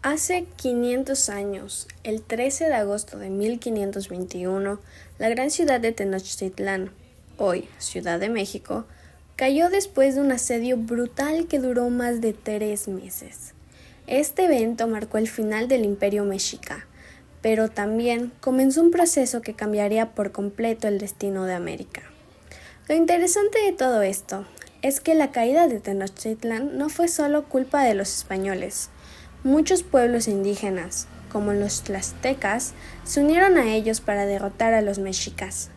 Hace 500 años, el 13 de agosto de 1521, la gran ciudad de Tenochtitlán, hoy Ciudad de México, cayó después de un asedio brutal que duró más de 3 meses. Este evento marcó el final del Imperio Mexica, pero también comenzó un proceso que cambiaría por completo el destino de América. Lo interesante de todo esto es que la caída de Tenochtitlán no fue solo culpa de los españoles. Muchos pueblos indígenas, como los tlaxtecas, se unieron a ellos para derrotar a los mexicas.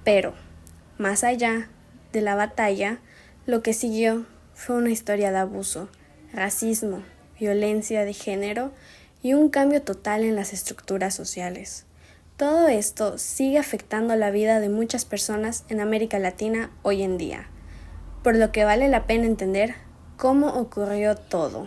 Pero, más allá de la batalla, lo que siguió fue una historia de abuso, racismo, violencia de género y un cambio total en las estructuras sociales. Todo esto sigue afectando la vida de muchas personas en América Latina hoy en día, por lo que vale la pena entender cómo ocurrió todo.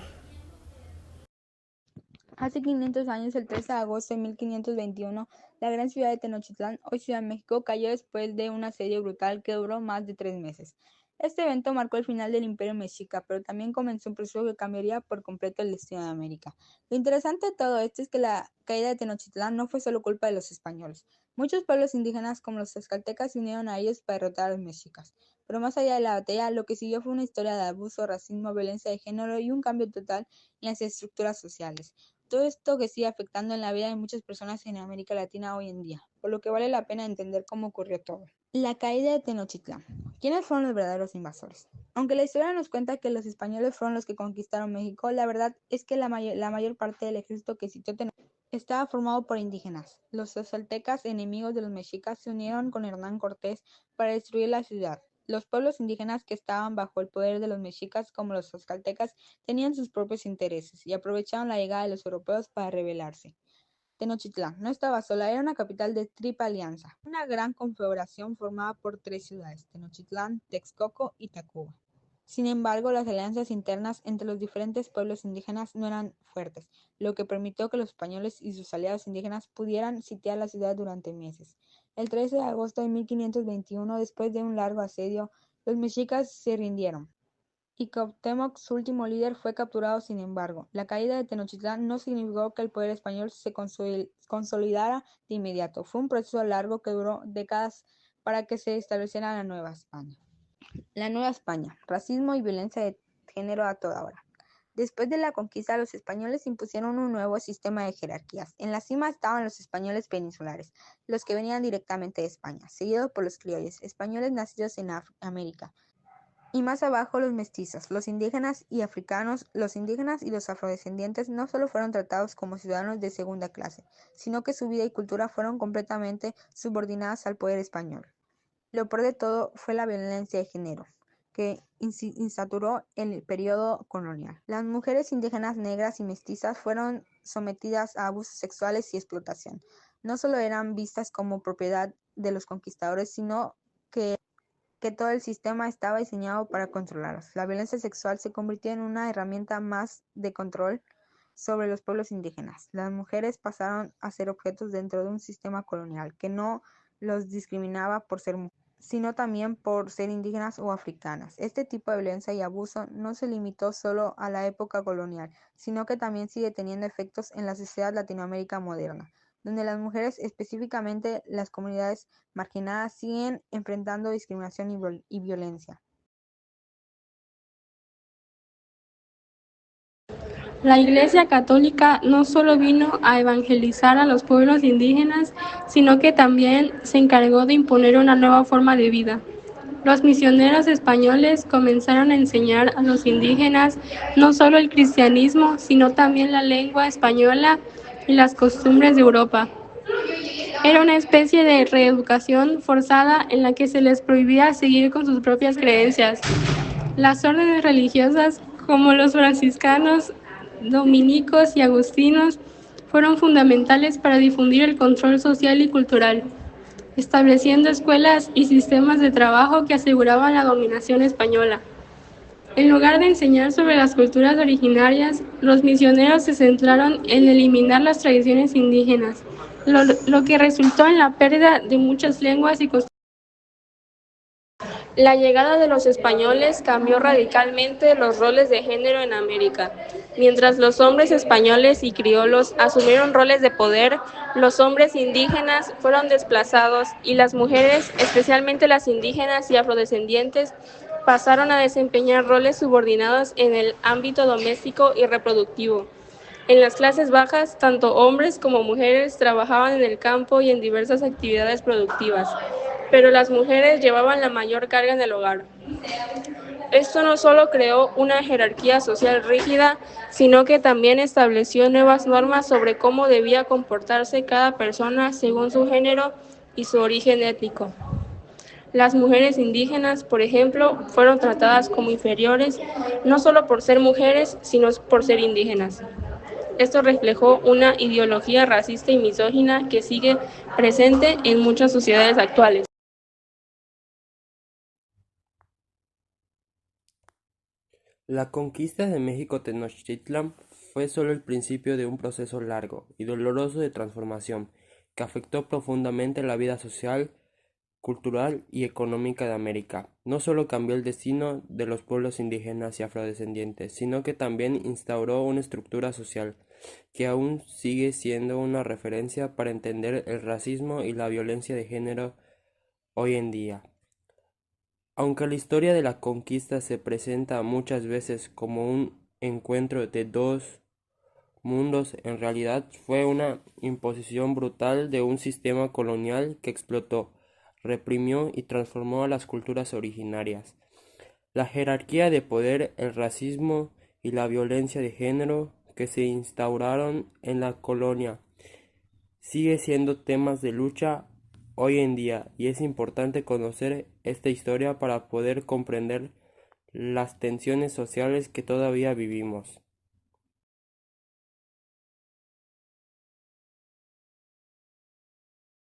Hace 500 años, el 13 de agosto de 1521, la gran ciudad de Tenochtitlán, hoy Ciudad de México, cayó después de un asedio brutal que duró más de 3 meses. Este evento marcó el final del Imperio Mexica, pero también comenzó un proceso que cambiaría por completo el destino de América. Lo interesante de todo esto es que la caída de Tenochtitlán no fue solo culpa de los españoles. Muchos pueblos indígenas como los tlaxcaltecas se unieron a ellos para derrotar a los mexicas. Pero más allá de la batalla, lo que siguió fue una historia de abuso, racismo, violencia de género y un cambio total en las estructuras sociales. Todo esto que sigue afectando en la vida de muchas personas en América Latina hoy en día, por lo que vale la pena entender cómo ocurrió todo. La caída de Tenochtitlán. ¿Quiénes fueron los verdaderos invasores? Aunque la historia nos cuenta que los españoles fueron los que conquistaron México, la verdad es que la mayor parte del ejército que sitió Tenochtitlán estaba formado por indígenas. Los tlaxcaltecas, enemigos de los mexicas, se unieron con Hernán Cortés para destruir la ciudad. Los pueblos indígenas que estaban bajo el poder de los mexicas, como los tlaxcaltecas, tenían sus propios intereses y aprovecharon la llegada de los europeos para rebelarse. Tenochtitlán no estaba sola, era una capital de triple alianza, una gran confederación formada por 3 ciudades: Tenochtitlán, Texcoco y Tacuba. Sin embargo, las alianzas internas entre los diferentes pueblos indígenas no eran fuertes, lo que permitió que los españoles y sus aliados indígenas pudieran sitiar la ciudad durante meses. El 13 de agosto de 1521, después de un largo asedio, los mexicas se rindieron y Cuauhtémoc, su último líder, fue capturado. Sin embargo, la caída de Tenochtitlán no significó que el poder español se consolidara de inmediato. Fue un proceso largo que duró décadas para que se estableciera la Nueva España. La Nueva España: racismo y violencia de género a toda hora. Después de la conquista, los españoles impusieron un nuevo sistema de jerarquías. En la cima estaban los españoles peninsulares, los que venían directamente de España, seguidos por los criollos, españoles nacidos en América. Y más abajo los mestizos, los indígenas y africanos. Los indígenas y los afrodescendientes no solo fueron tratados como ciudadanos de segunda clase, sino que su vida y cultura fueron completamente subordinadas al poder español. Lo peor de todo fue la violencia de género, que instauró el periodo colonial. Las mujeres indígenas, negras y mestizas fueron sometidas a abusos sexuales y explotación. No solo eran vistas como propiedad de los conquistadores, sino que todo el sistema estaba diseñado para controlarlos. La violencia sexual se convirtió en una herramienta más de control sobre los pueblos indígenas. Las mujeres pasaron a ser objetos dentro de un sistema colonial que no los discriminaba por ser mujeres, sino también por ser indígenas o africanas. Este tipo de violencia y abuso no se limitó solo a la época colonial, sino que también sigue teniendo efectos en la sociedad latinoamericana moderna, donde las mujeres, específicamente las comunidades marginadas, siguen enfrentando discriminación y violencia. La Iglesia Católica no solo vino a evangelizar a los pueblos indígenas, sino que también se encargó de imponer una nueva forma de vida. Los misioneros españoles comenzaron a enseñar a los indígenas no solo el cristianismo, sino también la lengua española y las costumbres de Europa. Era una especie de reeducación forzada en la que se les prohibía seguir con sus propias creencias. Las órdenes religiosas, como los franciscanos, dominicos y agustinos, fueron fundamentales para difundir el control social y cultural, estableciendo escuelas y sistemas de trabajo que aseguraban la dominación española. En lugar de enseñar sobre las culturas originarias, los misioneros se centraron en eliminar las tradiciones indígenas, lo que resultó en la pérdida de muchas lenguas y costumbres. La llegada de los españoles cambió radicalmente los roles de género en América. Mientras los hombres españoles y criollos asumieron roles de poder, los hombres indígenas fueron desplazados y las mujeres, especialmente las indígenas y afrodescendientes, pasaron a desempeñar roles subordinados en el ámbito doméstico y reproductivo. En las clases bajas, tanto hombres como mujeres trabajaban en el campo y en diversas actividades productivas, pero las mujeres llevaban la mayor carga en el hogar. Esto no solo creó una jerarquía social rígida, sino que también estableció nuevas normas sobre cómo debía comportarse cada persona según su género y su origen étnico. Las mujeres indígenas, por ejemplo, fueron tratadas como inferiores no solo por ser mujeres, sino por ser indígenas. Esto reflejó una ideología racista y misógina que sigue presente en muchas sociedades actuales. La conquista de México Tenochtitlan fue solo el principio de un proceso largo y doloroso de transformación que afectó profundamente la vida social, cultural y económica de América. No solo cambió el destino de los pueblos indígenas y afrodescendientes, sino que también instauró una estructura social que aún sigue siendo una referencia para entender el racismo y la violencia de género hoy en día. Aunque la historia de la conquista se presenta muchas veces como un encuentro de dos mundos, en realidad fue una imposición brutal de un sistema colonial que explotó, reprimió y transformó a las culturas originarias. La jerarquía de poder, el racismo y la violencia de género que se instauraron en la colonia sigue siendo temas de lucha hoy en día, y es importante conocer esta historia para poder comprender las tensiones sociales que todavía vivimos.